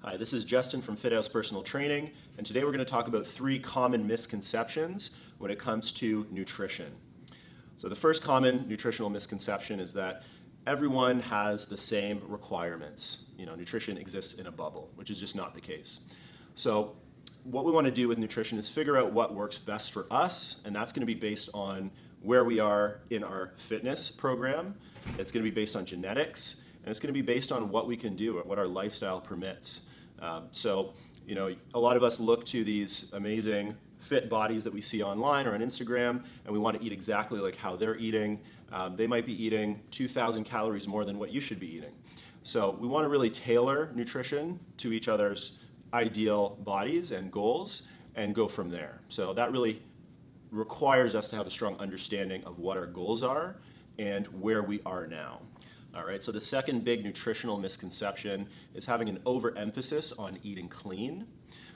Hi, this is Justin from FITHAUS Personal Training, and today we're going to talk about 3 common misconceptions when it comes to nutrition. So the first common nutritional misconception is that everyone has the same requirements. Nutrition exists in a bubble, which is just not the case. So what we want to do with nutrition is figure out what works best for us, and that's going to be based on where we are in our fitness program. It's going to be based on genetics, and it's going to be based on what we can do, what our lifestyle permits. A lot of us look to these amazing fit bodies that we see online or on Instagram, and we want to eat exactly like how they're eating. They might be eating 2,000 calories more than what you should be eating. So we want to really tailor nutrition to each other's ideal bodies and goals and go from there. So that really requires us to have a strong understanding of what our goals are and where we are now. All right, so the second big nutritional misconception is having an overemphasis on eating clean.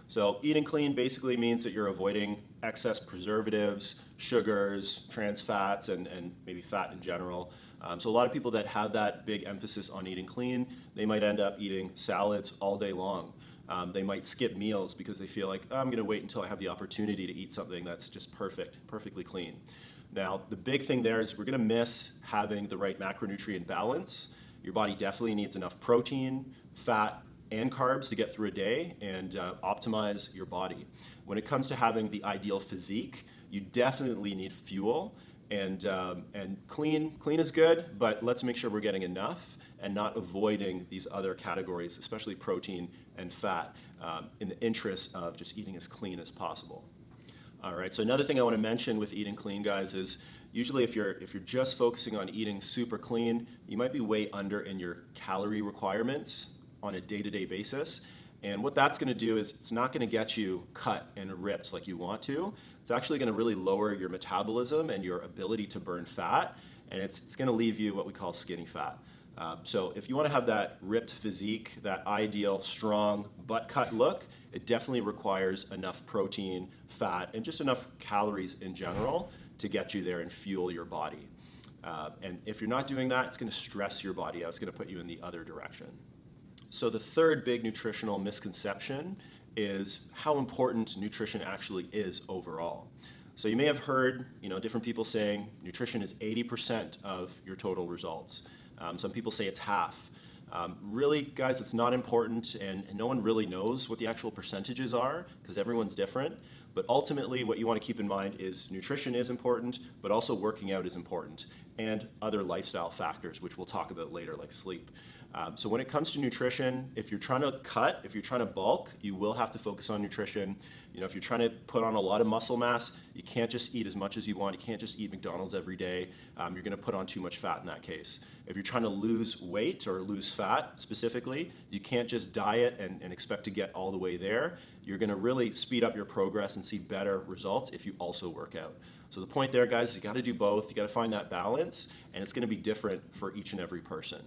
So eating clean basically means that you're avoiding excess preservatives, sugars, trans fats, and maybe fat in general. So a lot of people that have that big emphasis on eating clean, they might end up eating salads all day long. They might skip meals because they feel like, oh, I'm going to wait until I have the opportunity to eat something that's just perfectly clean. Now, the big thing there is we're going to miss having the right macronutrient balance. Your body definitely needs enough protein, fat, and carbs to get through a day and optimize your body. When it comes to having the ideal physique, you definitely need fuel, and clean is good, but let's make sure we're getting enough and not avoiding these other categories, especially protein and fat, in the interest of just eating as clean as possible. All right, so another thing I want to mention with eating clean, guys, is usually if you're just focusing on eating super clean, you might be way under in your calorie requirements on a day-to-day basis. And what that's going to do is it's not going to get you cut and ripped like you want to. It's actually going to really lower your metabolism and your ability to burn fat, and it's going to leave you what we call skinny fat. So if you want to have that ripped physique, that ideal, strong, butt-cut look, it definitely requires enough protein, fat, and just enough calories in general to get you there and fuel your body. And if you're not doing that, it's going to stress your body out. It's going to put you in the other direction. So the third big nutritional misconception is how important nutrition actually is overall. So you may have heard, different people saying nutrition is 80% of your total results. Some people say it's half. Really, guys, it's not important, and no one really knows what the actual percentages are because everyone's different. But ultimately, what you want to keep in mind is nutrition is important, but also working out is important, and other lifestyle factors, which we'll talk about later, like sleep. So when it comes to nutrition, if you're trying to cut, if you're trying to bulk, you will have to focus on nutrition. If you're trying to put on a lot of muscle mass, you can't just eat as much as you want. You can't just eat McDonald's every day. You're going to put on too much fat in that case. If you're trying to lose weight or lose fat specifically, you can't just diet and expect to get all the way there. You're going to really speed up your progress and see better results if you also work out. So the point there, guys, is you got to do both. You got to find that balance, and it's going to be different for each and every person.